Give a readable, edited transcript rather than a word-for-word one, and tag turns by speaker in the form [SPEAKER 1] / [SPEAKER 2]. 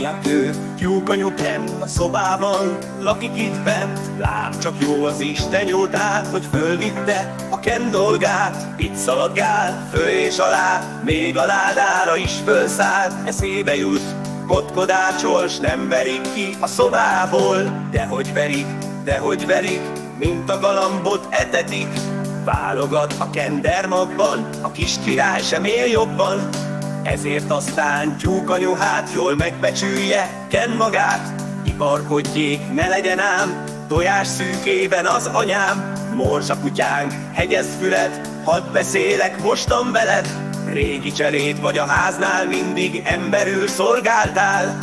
[SPEAKER 1] anyák ő, tyúkanyu Ken a szobában, lakik itt bent. Lám csak jó az Isten jót át, hogy fölvitte a Ken dolgát. Itt szaladgál, föl és alá, még a ládára is fölszállt. Eszébe jut, kotkodácsol, s nem verik ki a szobából. Dehogy verik, mint a galambot etetik. Válogat a Ken dermagban, a kis király sem él jobban. Ezért aztán tyúkanyu hát jól megbecsülje Ken magát. Iparkodjék, ne legyen ám tojás szűkében az anyám. Morzsa kutyánk, hegyez fület, hadd beszélek mostan veled. Régi cserét vagy a háznál mindig emberül szolgáltál.